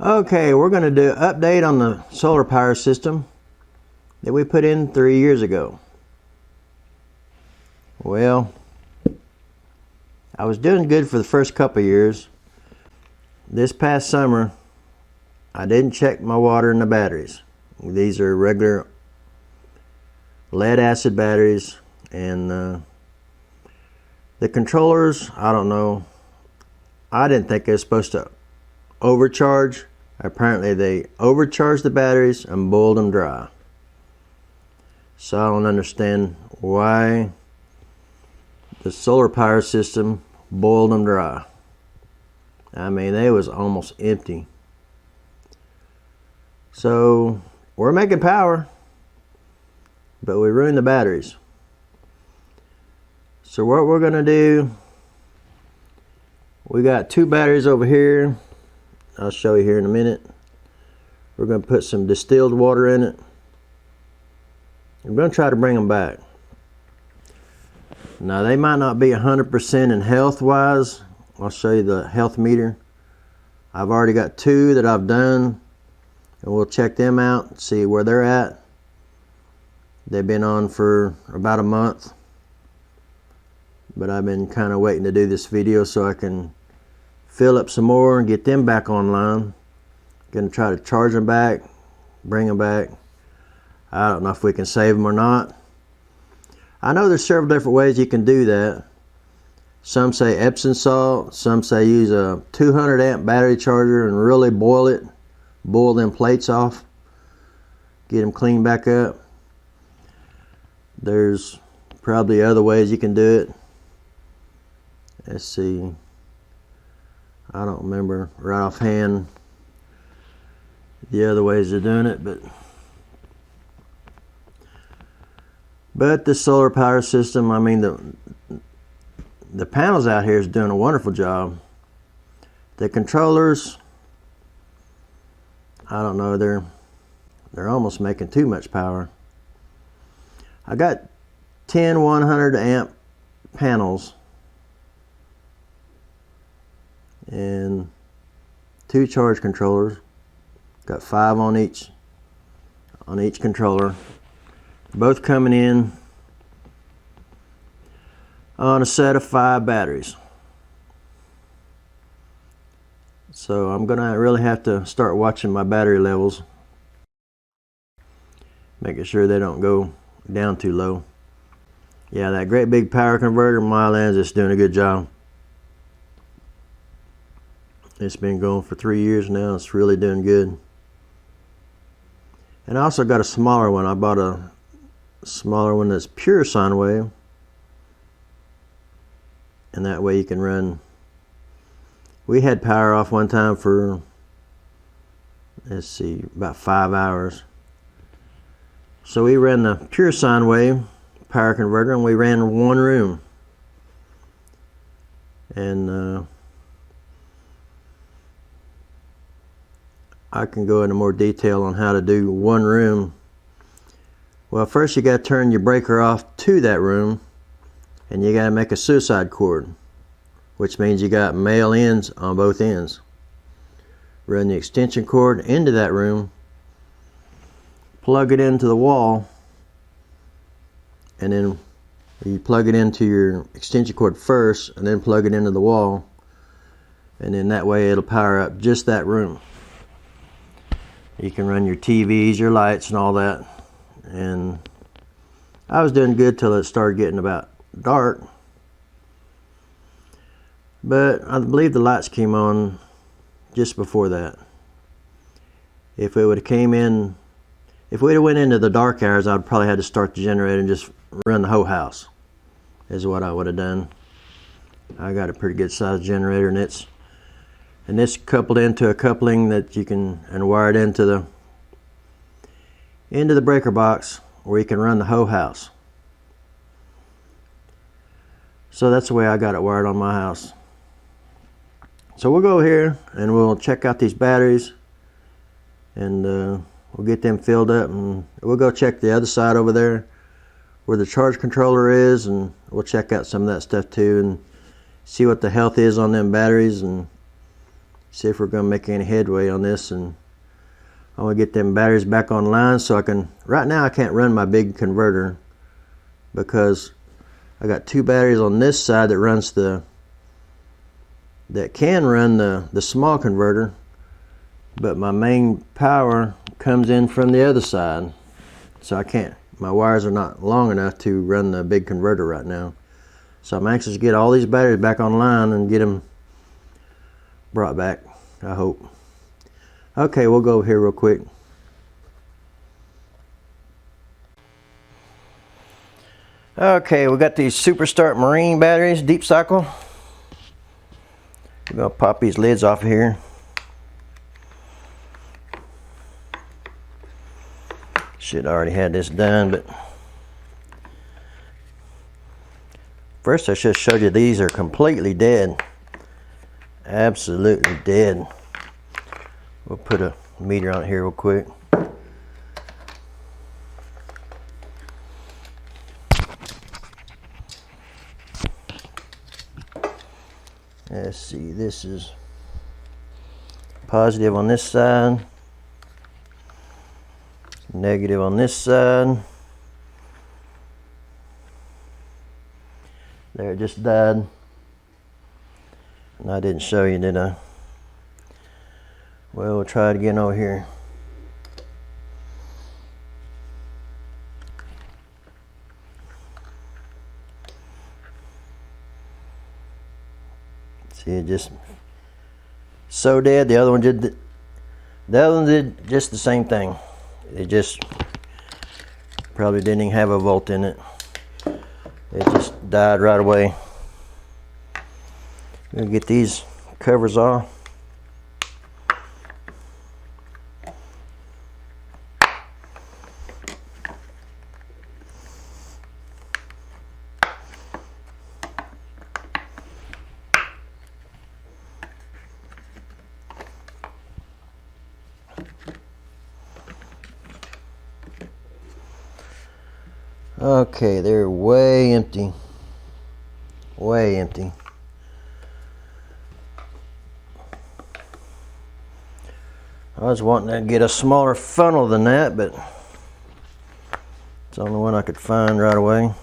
Okay, we're going to do an update on the solar power system that we put in 3 years ago. Well, I was doing good for the first couple of years. This past summer, I didn't check my water and the batteries. These are regular lead acid batteries, and the controllers, I don't know. I didn't think they were supposed to overcharge. Apparently they overcharged the batteries and boiled them dry. So I don't understand why the solar power system boiled them dry. I mean, they was almost empty. So we're making power, but we ruined the batteries. So what we're gonna do, we got 2 batteries over here. I'll show you here in a minute. We're going to put some distilled water in it. We're going to try to bring them back. Now they might not be 100% in health wise. I'll show you the health meter. I've already got 2 that I've done, and we'll check them out and see where they're at. They've been on for about a month, but I've been kind of waiting to do this video so I can fill up some more and get them back online. Gonna try to charge them back, bring them back. I don't know if we can save them or not. I know there's several different ways you can do that. Some say Epsom salt, some say use a 200 amp battery charger and really boil it, boil them plates off, get them cleaned back up. There's probably other ways you can do it. Let's see. I don't remember right offhand the other ways of doing it, but the solar power system, I mean, the panels out here is doing a wonderful job. The controllers, I don't know, they're almost making too much power. I got 10 100 amp panels and 2 charge controllers. Got 5 on each controller, both coming in on a set of 5 batteries. So I'm gonna really have to start watching my battery levels, making sure they don't go down too low. Yeah, that great big power converter Mylands is doing a good job. It's been going for 3 years now. It's really doing good. And I also got a smaller one. I bought a smaller one that's pure sine wave. And that way you can run. We had power off one time for, let's see, about 5 hours. So we ran the pure sine wave power converter, and we ran 1 room. And I can go into more detail on how to do 1 room. Well, first you got to turn your breaker off to that room, and you got to make a suicide cord, which means you got male ends on both ends. Run the extension cord into that room, plug it into the wall, and then you plug it into your extension cord first and then plug it into the wall, and then that way it'll power up just that room. You can run your TVs, your lights, and all that. And I was doing good till it started getting about dark. But I believe the lights came on just before that. If it would have came in, if we'd have went into the dark hours, I'd probably had to start the generator and just run the whole house, is what I would have done. I got a pretty good sized generator, and it's coupled into a coupling that you can, and wired into the breaker box where you can run the whole house. So that's the way I got it wired on my house. So we'll go here and we'll check out these batteries, and we'll get them filled up, and we'll go check the other side over there where the charge controller is, and we'll check out some of that stuff too and see what the health is on them batteries, and see if we're going to make any headway on this. And I want to get them batteries back online so I can, right now I can't run my big converter because I got 2 batteries on this side that can run the small converter, but my main power comes in from the other side, so I can't, my wires are not long enough to run the big converter right now. So I'm anxious to get all these batteries back online and get them brought back, I hope. Okay, we'll go over here real quick. Okay, we got these Super Start Marine batteries, deep cycle. We're gonna pop these lids off of here. Should already had this done, but first I should have showed you these are completely dead. Absolutely dead. We'll put a meter on it here real quick. Let's see, this is positive on this side, negative on this side. There, it just died. And I didn't show you, did I? Well, we'll try it again over here. See, it just so dead. The other one did just the same thing. It just probably didn't even have a volt in it. It just died right away. I'm gonna get these covers off. Okay, they're way empty. Way empty. I was wanting to get a smaller funnel than that, but it's the only one I could find right away.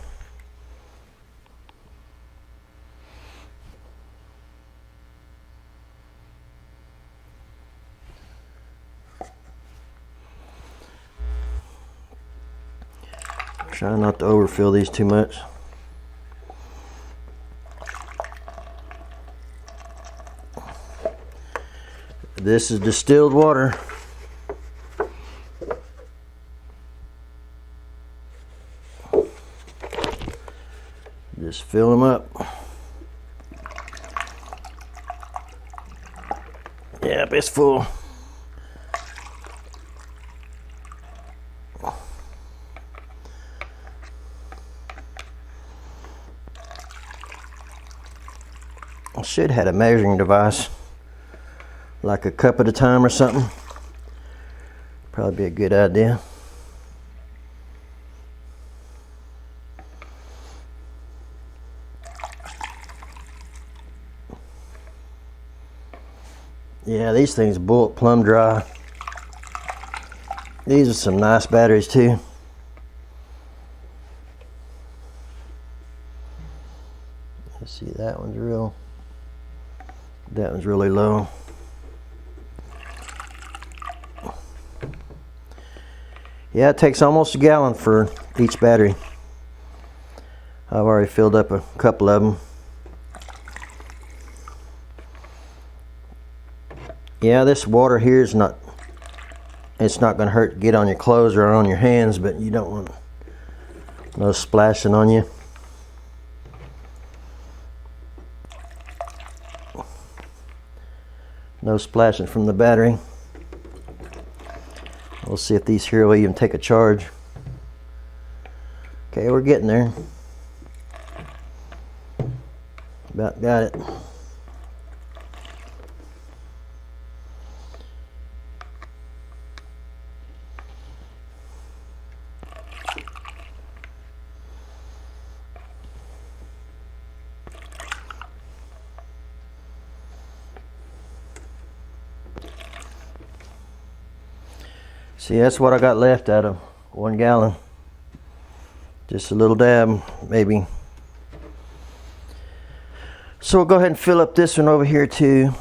Try not to overfill these too much. This is distilled water. Just fill them up. Yep, it's full. I should have had a measuring device, like a cup at a time or something. Probably be a good idea. Yeah, these things bullet plumb dry. These are some nice batteries too. Let's see, that one's really low. Yeah, it takes almost a gallon for each battery. I've already filled up a couple of them. Yeah, this water here is not, it's not going to hurt to get on your clothes or on your hands, but you don't want no splashing on you. No splashing from the battery. We'll see if these here will even take a charge. Okay, we're getting there. About got it. See, that's what I got left out of 1 gallon. Just a little dab, maybe. So we'll go ahead and fill up this one over here too.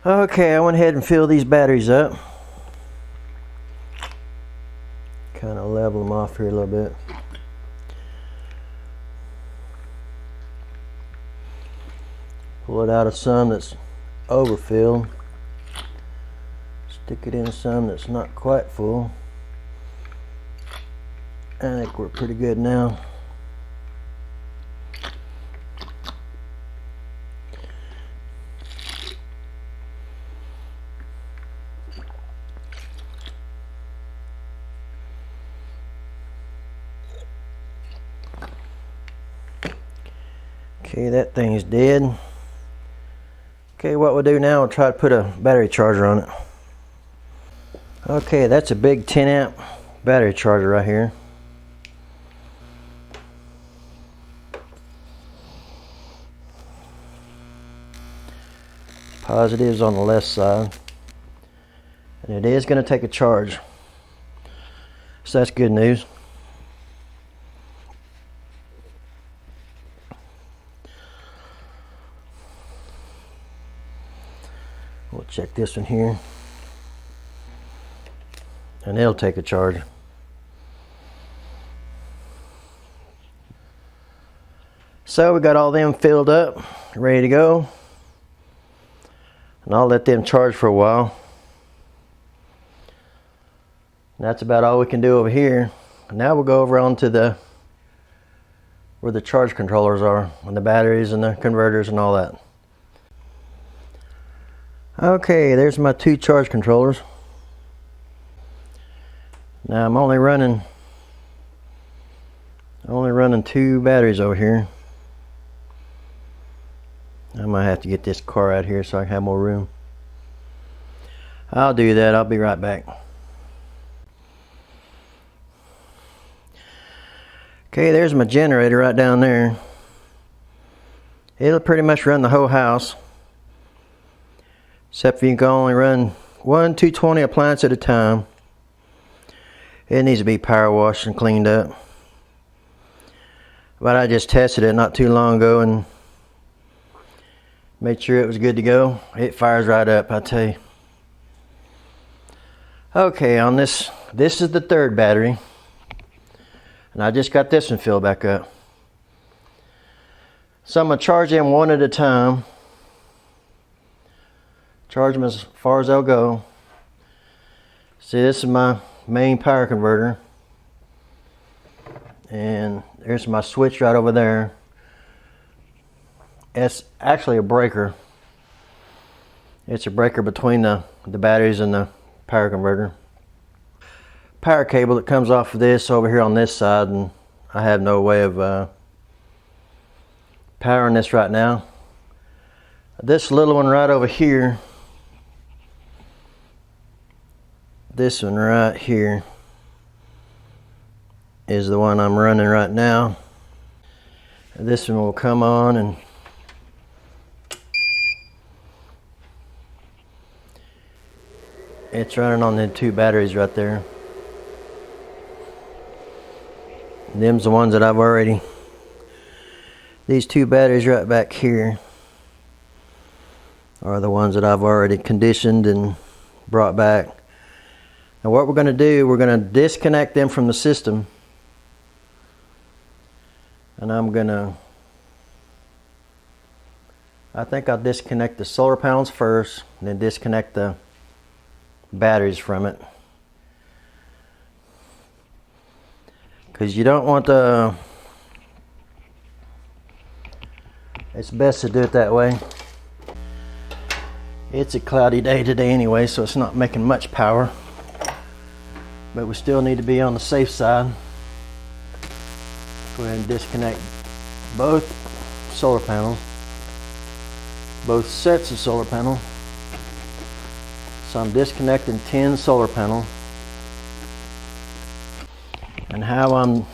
Okay, I went ahead and filled these batteries up. Kind of level them off here a little bit. Pull it out of some that's overfilled. Stick it in some that's not quite full. I think we're pretty good now. Okay, that thing is dead. Okay, what we'll do now, we'll try to put a battery charger on it. Okay, that's a big 10 amp battery charger right here. Positives on the left side. And it is going to take a charge. So that's good news. We'll check this one here. And it'll take a charge. So we got all them filled up, ready to go. And I'll let them charge for a while. And that's about all we can do over here. Now we'll go over onto where the charge controllers are, and the batteries and the converters and all that. Okay, there's my 2 charge controllers. Now I'm only running 2 batteries over here. I might have to get this car out here so I can have more room. I'll do that. I'll be right back. Okay, there's my generator right down there. It'll pretty much run the whole house. Except for you can only run 1 220 appliance at a time. It needs to be power washed and cleaned up. But I just tested it not too long ago and made sure it was good to go. It fires right up, I tell you. Okay, on this is the 3rd battery. And I just got this one filled back up. So I'm going to charge them 1 at a time. Charge them as far as they'll go. See, this is my main power converter. And there's my switch right over there. It's actually a breaker. It's a breaker between the batteries and the power converter. Power cable that comes off of this over here on this side, and I have no way of powering this right now. This little one right over here, this one right here is the one I'm running right now. This one will come on and it's running on the 2 batteries right there. Them's the ones that I've already, these 2 batteries right back here are the ones that I've already conditioned and brought back. Now what we're going to do, we're going to disconnect them from the system. And I think I'll disconnect the solar panels first, and then disconnect the batteries from it. Because you don't want it's best to do it that way. It's a cloudy day today anyway, so it's not making much power. But we still need to be on the safe side. Go ahead and disconnect both solar panels. both sets of solar panel. So I'm disconnecting 10 solar panel. And how I'm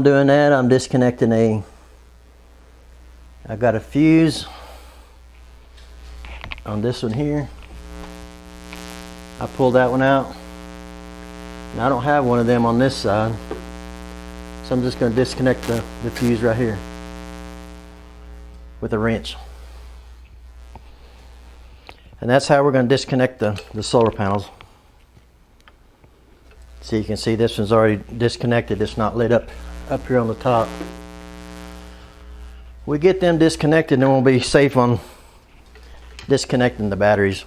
doing that, I'm disconnecting I've got a fuse on this one here. I pulled that one out. Now I don't have one of them on this side. So I'm just going to disconnect the fuse right here with a wrench. And that's how we're going to disconnect the solar panels. So you can see this one's already disconnected. It's not lit up here on the top. We get them disconnected and we'll be safe on disconnecting the batteries.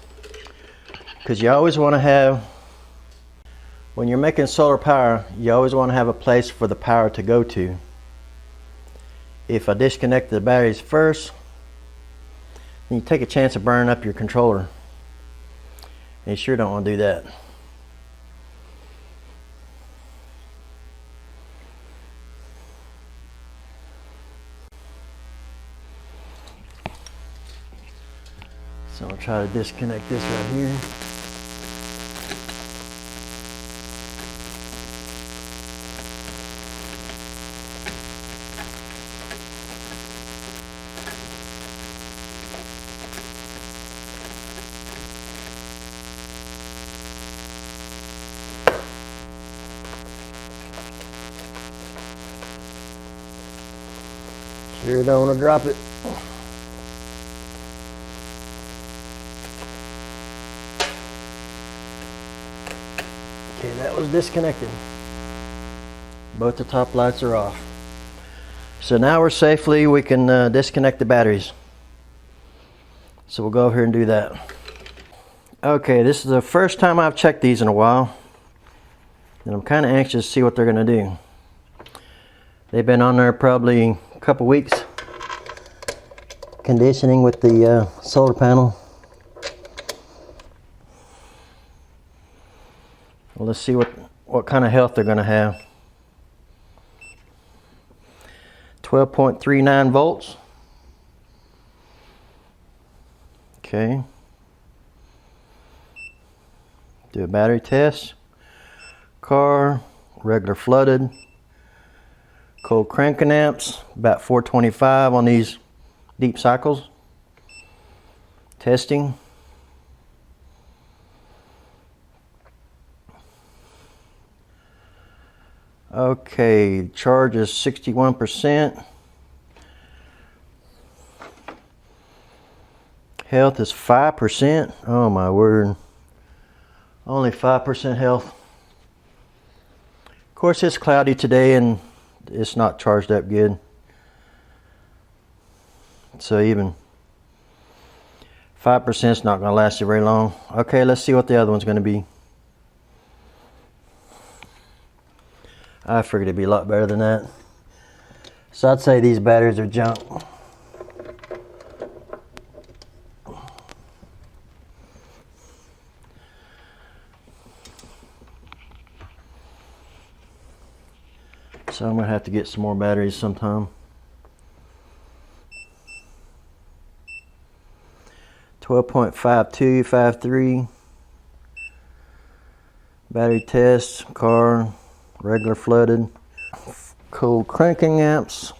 Because you always want to have, when you're making solar power, you always want to have a place for the power to go to. If I disconnect the batteries first, then you take a chance of burning up your controller. And you sure don't want to do that. So I'll try to disconnect this right here. Sure don't want to drop it. Okay, that was disconnected. Both the top lights are off. So now we can disconnect the batteries. So we'll go over here and do that. Okay, this is the first time I've checked these in a while. And I'm kind of anxious to see what they're going to do. They've been on there probably a couple weeks. Conditioning with the solar panel. Well, let's see what kind of health they're going to have. 12.39 volts. Okay. Do a battery test. Car, regular flooded. Cold cranking amps, about 425 on these deep cycles. Testing. Okay, charge is 61%. Health is 5%. Oh my word. Only 5% health. Of course, it's cloudy today and it's not charged up good. So even 5% is not going to last you very long. Okay, let's see what the other one's going to be. I figured it'd be a lot better than that. So I'd say these batteries are junk. So I'm going to have to get some more batteries sometime. 12.5253. Battery test, car, regular flooded. Cold cranking amps.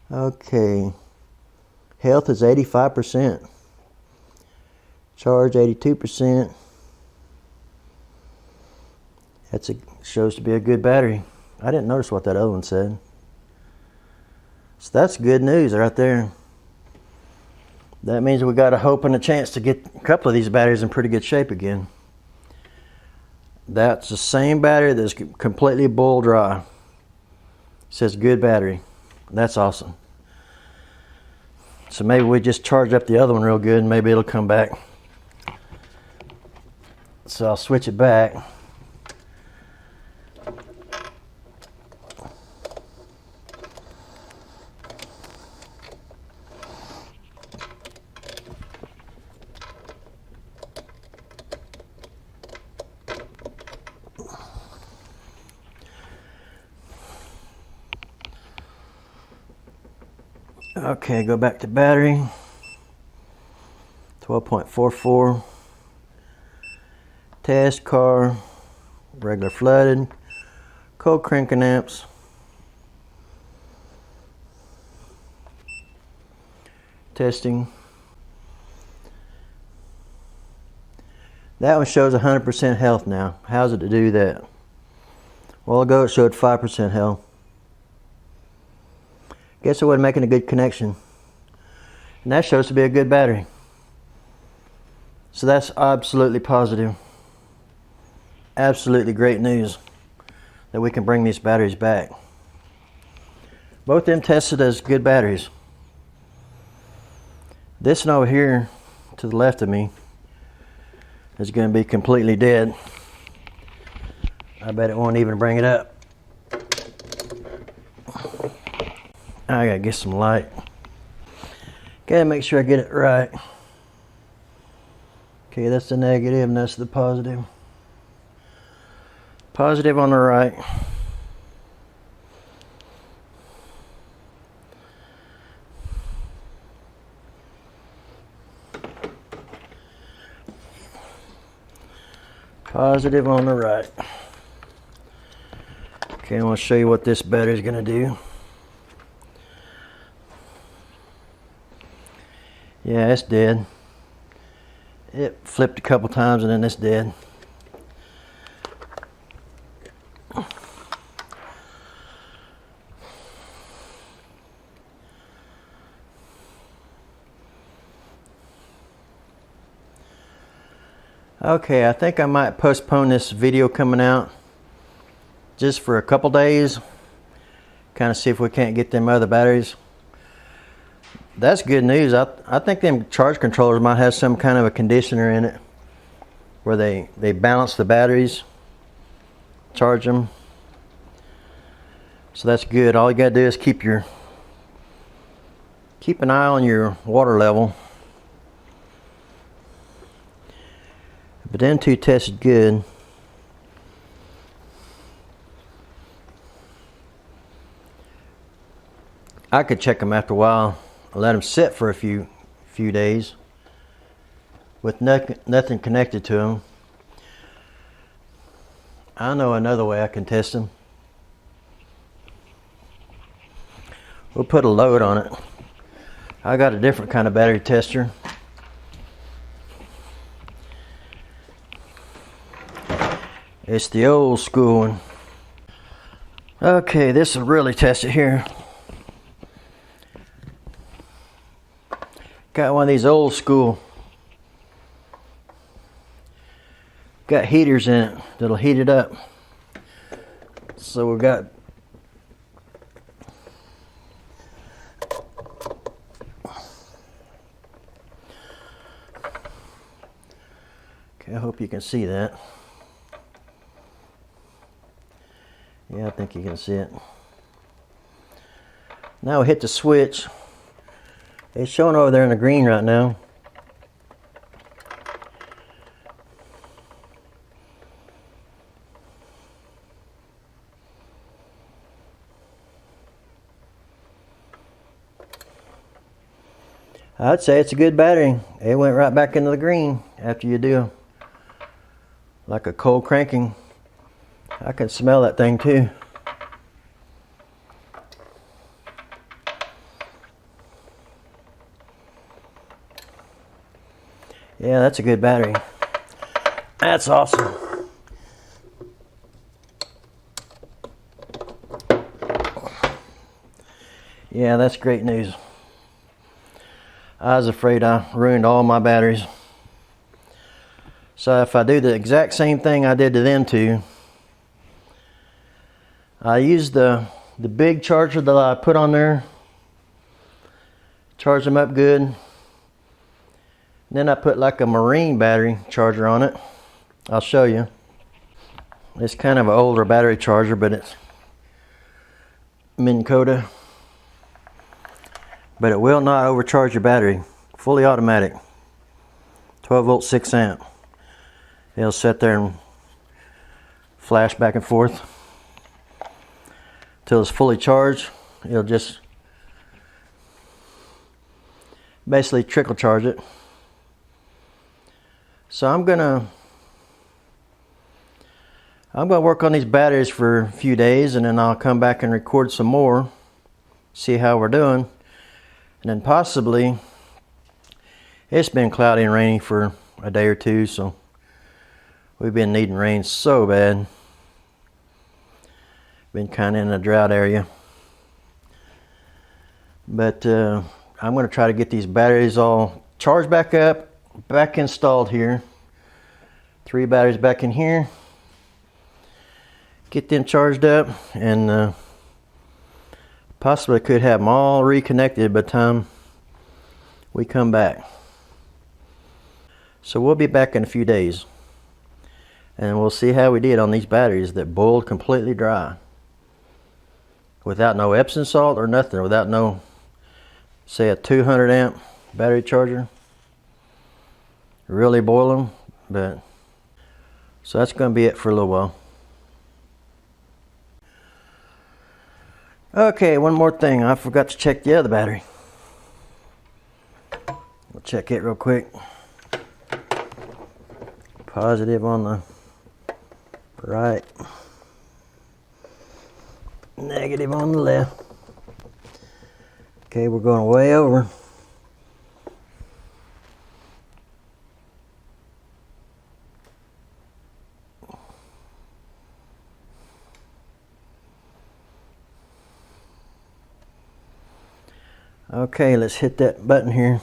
Okay. Health is 85%. Charge 82%. Shows to be a good battery. I didn't notice what that other one said. So that's good news right there. That means we got a hope and a chance to get a couple of these batteries in pretty good shape again. That's the same battery that's completely boil dry. It says good battery. That's awesome. So maybe we just charge up the other one real good and maybe it'll come back. So I'll switch it back. Okay, go back to battery. 12.44. Test car, regular flooded, cold cranking amps. Testing. That one shows 100% health now. How's it to do that? A while ago it showed 5% health. Guess it wasn't making a good connection. And that shows to be a good battery. So that's absolutely positive. Absolutely great news that we can bring these batteries back. Both of them tested as good batteries. This one over here to the left of me is going to be completely dead. I bet it won't even bring it up. I gotta get some light. Gotta make sure I get it right. Okay, that's the negative and that's the positive. Positive on the right. Positive on the right. Okay, I want to show you what this battery is going to do. Yeah, it's dead. It flipped a couple times and then it's dead. Okay, I think I might postpone this video coming out just for a couple days. Kind of see if we can't get them other batteries. That's good news. I think them charge controllers might have some kind of a conditioner in it where they balance the batteries, charge them. So that's good. All you gotta do is keep an eye on your water level. But them two tested good. I could check them after a while. Let them sit for a few days with nothing connected to them. I know another way I can test them. We'll put a load on it. I got a different kind of battery tester. It's the old school one. Okay, this will really test it here. Got one of these old school. Got heaters in it that'll heat it up. So we got okay, I hope you can see that. Yeah, I think you can see it. Now we hit the switch. It's showing over there in the green right now. I'd say it's a good battery. It went right back into the green after you do like a cold cranking. I can smell that thing too. Yeah, that's a good battery. That's awesome. Yeah, that's great news. I was afraid I ruined all my batteries. So if I do the exact same thing I did to them two, I used the big charger that I put on there, charged them up good. Then I put like a marine battery charger on it. I'll show you. It's kind of an older battery charger, but it's Minn Kota. But it will not overcharge your battery. Fully automatic. 12 volt 6 amp. It'll sit there and flash back and forth till it's fully charged. It'll just basically trickle charge it. So I'm gonna work on these batteries for a few days, and then I'll come back and record some more, see how we're doing, and then possibly, it's been cloudy and rainy for a day or two, so we've been needing rain so bad. Been kind of in a drought area. But I'm going to try to get these batteries all charged back up, back installed here. 3 batteries back in here. Get them charged up, and possibly could have them all reconnected by the time we come back. So we'll be back in a few days, and we'll see how we did on these batteries that boiled completely dry, without no Epsom salt or nothing, without no, say, a 200 amp battery charger. Really boil them. But so that's going to be it for a little while. Okay, one more thing. I forgot to check the other battery. We'll check it real quick. Positive on the right, negative on the left. Okay, we're going way over. Okay, let's hit that button here.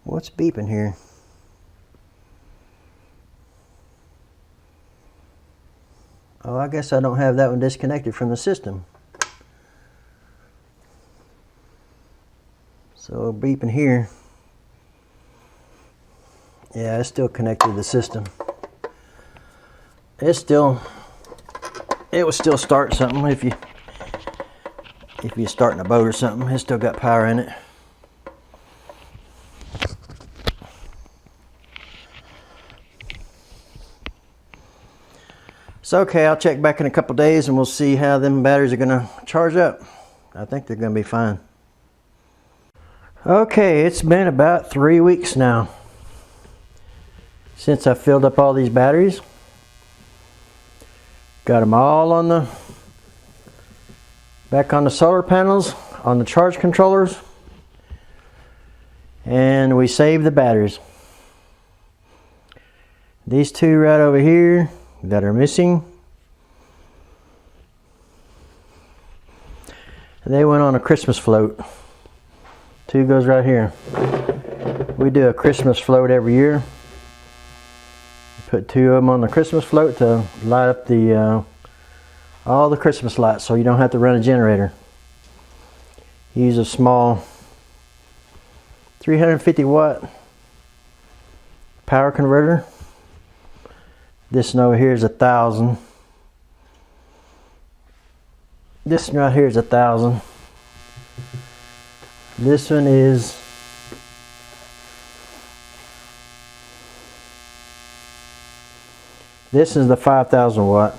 What's beeping here? Oh, I guess I don't have that one disconnected from the system. So beeping here. Yeah, it's still connected to the system. It will still start something if you're starting a boat or something. It's still got power in it. So okay, I'll check back in a couple days and we'll see how them batteries are gonna charge up. I think they're gonna be fine. Okay, it's been about 3 weeks now since I filled up all these batteries. Got them all on back on the solar panels, on the charge controllers, and we saved the batteries. These 2 right over here that are missing, they went on a Christmas float. 2 goes right here. We do a Christmas float every year. Put 2 of them on the Christmas float to light up the all the Christmas lights, so you don't have to run a generator. Use a small 350 watt power converter. This one over here is 1,000. This one right here is 1,000. This one is the 5,000 watt.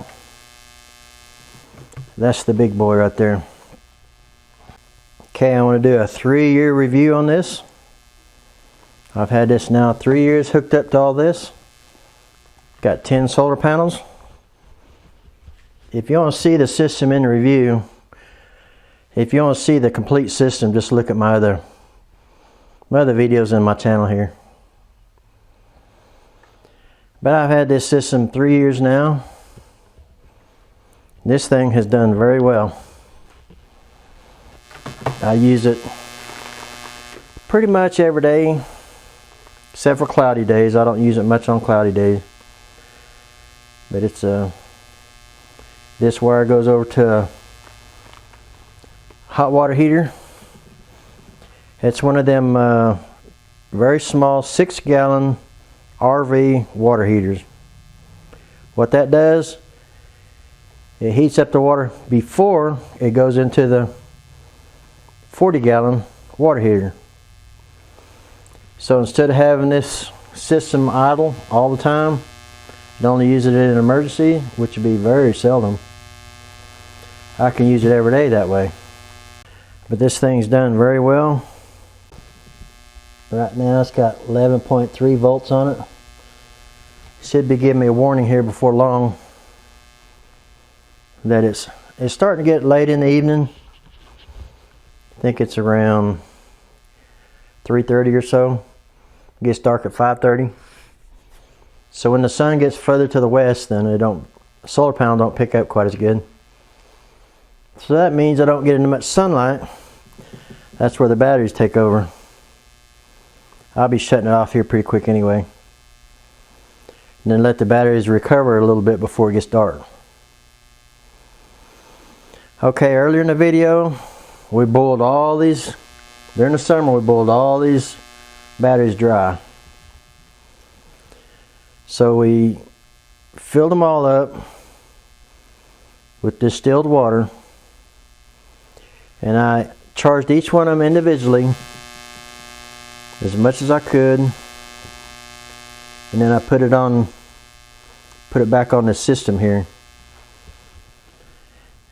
That's the big boy right there. Okay, I want to do a 3-year review on this. I've had this now 3 years hooked up to all this. Got 10 solar panels. If you want to see the system in review, if you want to see the complete system, just look at my other videos in my channel here. But I've had this system 3 years now. This thing has done very well. I use it pretty much every day, except for cloudy days. I don't use it much on cloudy days. But it's this wire goes over to a hot water heater. It's one of them very small 6-gallon RV water heaters. What that does, it heats up the water before it goes into the 40-gallon water heater. So instead of having this system idle all the time, You only use it in an emergency, which would be very seldom. I can use it every day that way. But this thing's done very well. Right now it's got 11.3 volts on it. Should be giving me a warning here before long that it's starting to get late in the evening. I think it's around 3:30 or so. It gets dark at 5:30. So when the sun gets further to the west, then solar panel don't pick up quite as good. So that means I don't get into much sunlight. That's where the batteries take over. I'll be shutting it off here pretty quick anyway. And then let the batteries recover a little bit before it gets dark. Okay, earlier in the video, we boiled all these, during the summer we boiled all these batteries dry. So we filled them all up with distilled water, and I charged each one of them individually as much as I could, and then I put it back on the system here.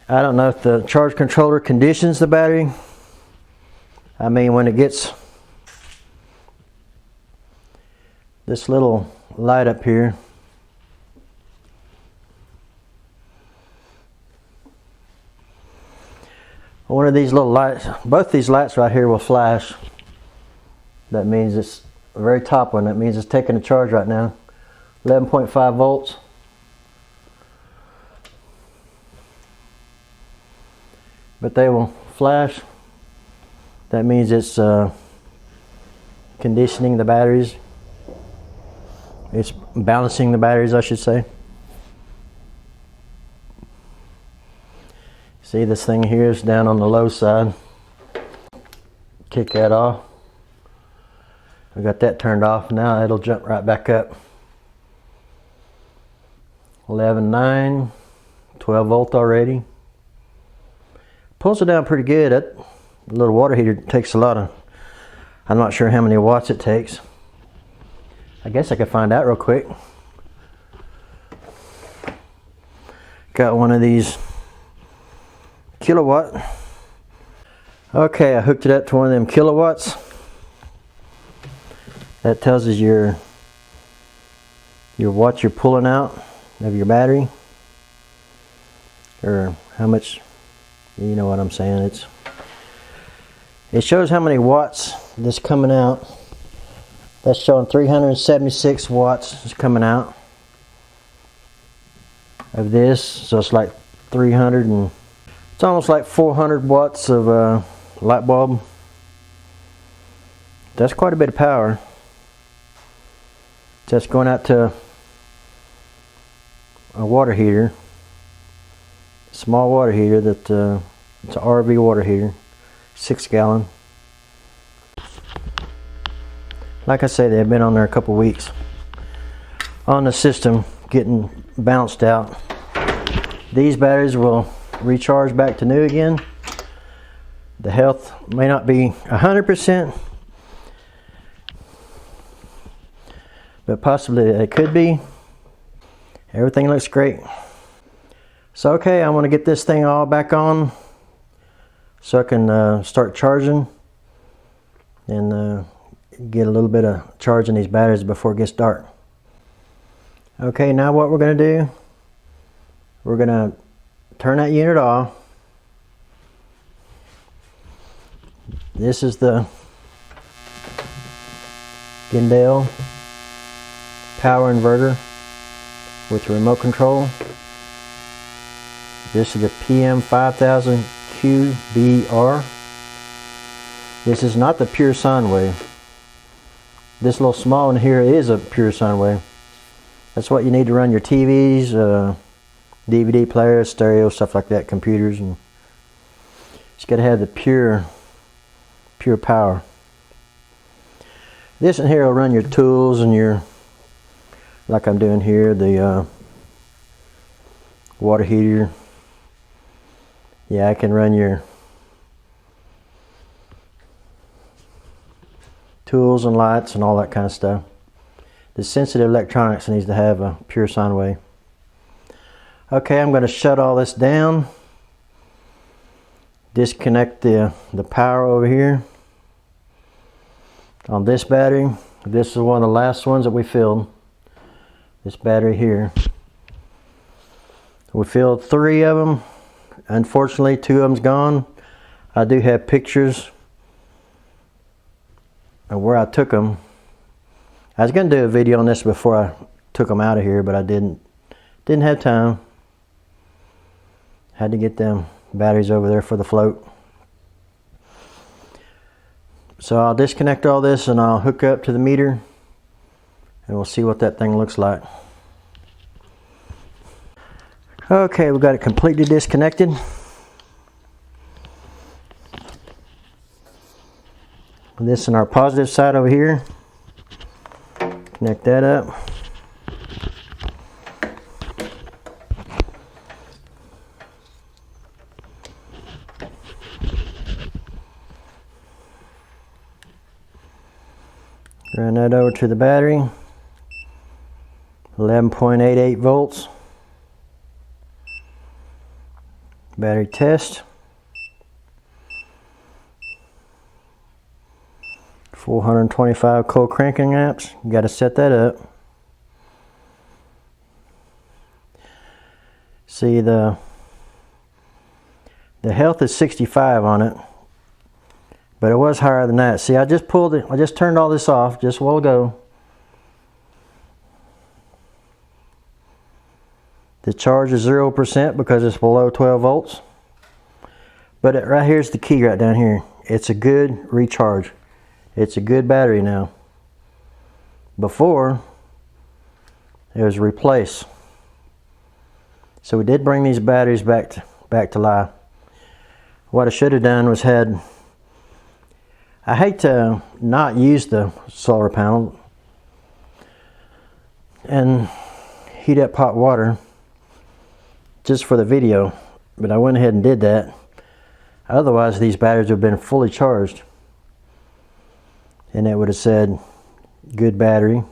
I don't know if the charge controller conditions the battery. I mean, when it gets this little light up here, one of these little lights, both these lights right here will flash. That means it's the very top one. That means it's taking a charge right now. 11.5 volts. But they will flash. That means it's conditioning the batteries. It's balancing the batteries, I should say. See, this thing here is down on the low side. Kick that off. I got that turned off. Now it'll jump right back up. 11.9, 12 volt already. Pulls it down pretty good. That little water heater takes a lot of, I'm not sure how many watts it takes. I guess I could find out real quick. Got one of these kilowatt. Okay, I hooked it up to one of them kilowatts. That tells us your watts you're pulling out of your battery, or how much, you know what I'm saying. It shows how many watts this coming out. That's showing 376 watts is coming out of this. So it's like 300 and it's almost like 400 watts of light bulb. That's quite a bit of power. That's going out to a water heater, small water heater that it's an RV water heater, 6 gallon. Like I said, they've been on there a couple weeks on the system, getting bounced out. These batteries will recharge back to new again. The health may not be 100%, but possibly it could be. Everything looks great. So okay, I want to get this thing all back on so I can start charging and get a little bit of charge in these batteries before it gets dark. Okay, now what we're going to do, we're going to turn that unit off. This is the Giandel power inverter with remote control. This is the PM 5000 QBR. This is not the pure sine wave. This little small one here is a pure sine wave. That's what you need to run your TVs, DVD players, stereo, stuff like that, computers, and it's got to have the pure power. This in here will run your tools and your, like I'm doing here, the water heater. Yeah, I can run your tools and lights and all that kind of stuff. The sensitive electronics needs to have a pure sine wave. Okay, I'm going to shut all this down. Disconnect the power over here on this battery. This is one of the last ones that we filled. This battery here. We filled 3 of them. Unfortunately, 2 of them's gone. I do have pictures of where I took them. I was going to do a video on this before I took them out of here, but I didn't have time. Had to get them batteries over there for the float. So I'll disconnect all this and I'll hook up to the meter and we'll see what that thing looks like. Okay, we got it completely disconnected. This on our positive side over here. Connect that up. Run that over to the battery. 11.88 volts. Battery test. 425 cold cranking amps. You got to set that up. See, the health is 65 on it, but it was higher than that. See, I just turned all this off just a while ago. The charge is 0% because it's below 12 volts. But right here's the key right down here. It's a good recharge. It's a good battery now. Before, it was replaced. So we did bring these batteries back to life. What I should have done was I hate to not use the solar panel and heat up hot water just for the video, but I went ahead and did that. Otherwise these batteries would have been fully charged and it would have said good battery.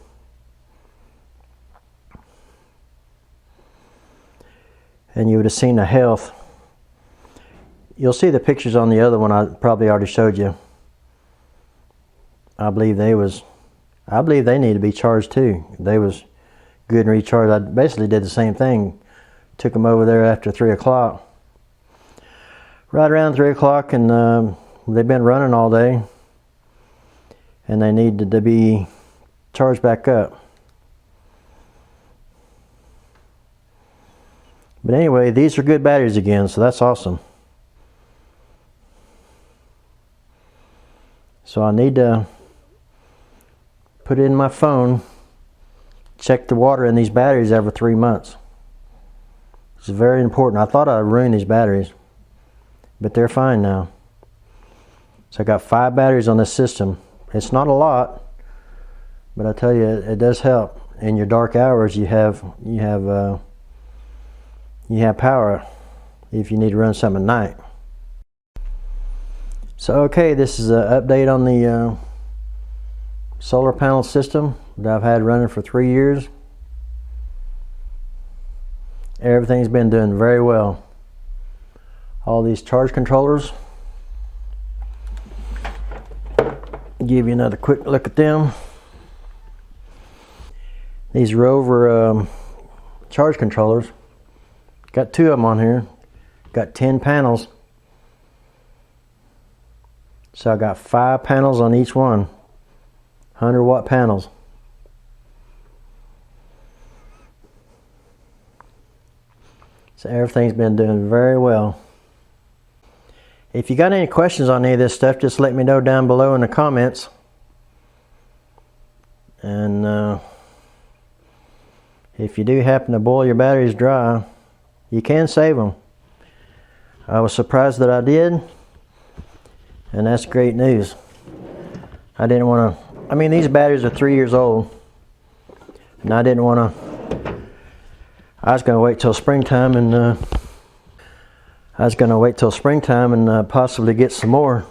And you would have seen the health. You'll see the pictures on the other one I probably already showed you. I believe they need to be charged too. They was good and recharged. I basically did the same thing. Took them over there after 3 o'clock. Right around 3 o'clock, and they've been running all day. And they needed to be charged back up. But anyway, these are good batteries again, so that's awesome. So I need to put it in my phone, check the water in these batteries every 3 months. It's very important. I thought I'd ruin these batteries, but they're fine now. So I got 5 batteries on this system. It's not a lot, but I tell you, it does help. In your dark hours, you have power if you need to run something at night. So okay, this is an update on the solar panel system that I've had running for 3 years. Everything's been doing very well. All these charge controllers. Give you another quick look at them. These Rover charge controllers. Got 2 of them on here. Got 10 panels. So I got 5 panels on each one. 100-watt panels. So everything's been doing very well. If you got any questions on any of this stuff, just let me know down below in the comments. And if you do happen to boil your batteries dry, you can save them. I was surprised that I did, and that's great news. I didn't want to, I mean, these batteries are 3 years old, and I didn't want to, I was going to wait till springtime and possibly get some more.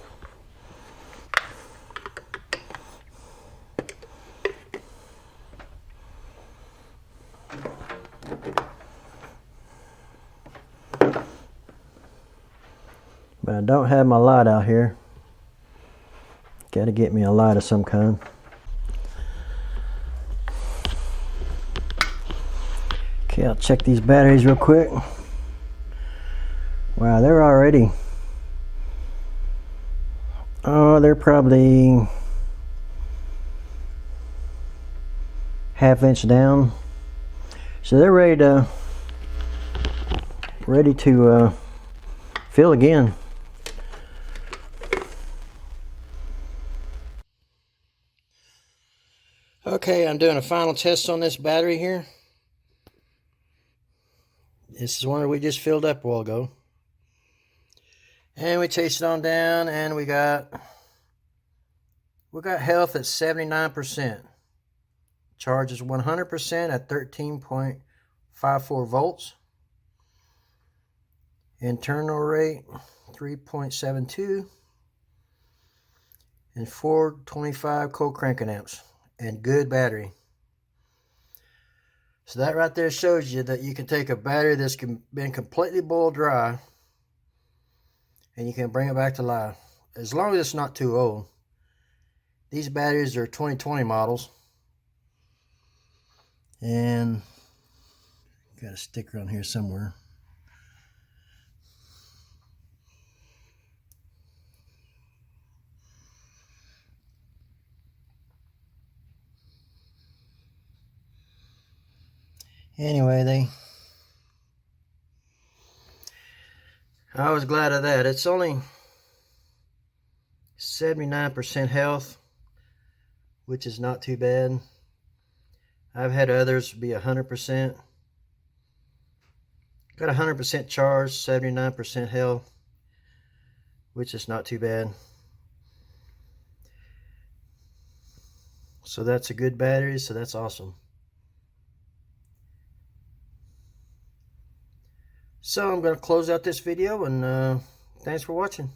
I don't have my light out here. Got to get me a light of some kind. Okay, I'll check these batteries real quick. Wow, they're already, they're probably ½ inch down. So they're ready to fill again. Okay, I'm doing a final test on this battery here. This is one that we just filled up a while ago. And we chased it on down, and we got health at 79%. Charge is 100% at 13.54 volts. Internal rate 3.72 and 425 cold cranking amps, and good battery. So that right there shows you that you can take a battery that's been completely boiled dry and you can bring it back to life, as long as it's not too old. These batteries are 2020 models, and got a sticker on here somewhere. Anyway, I was glad of that. It's only 79% health, which is not too bad. I've had others be 100%. Got 100% charge, 79% health, which is not too bad. So that's a good battery, so that's awesome. So I'm going to close out this video, and thanks for watching.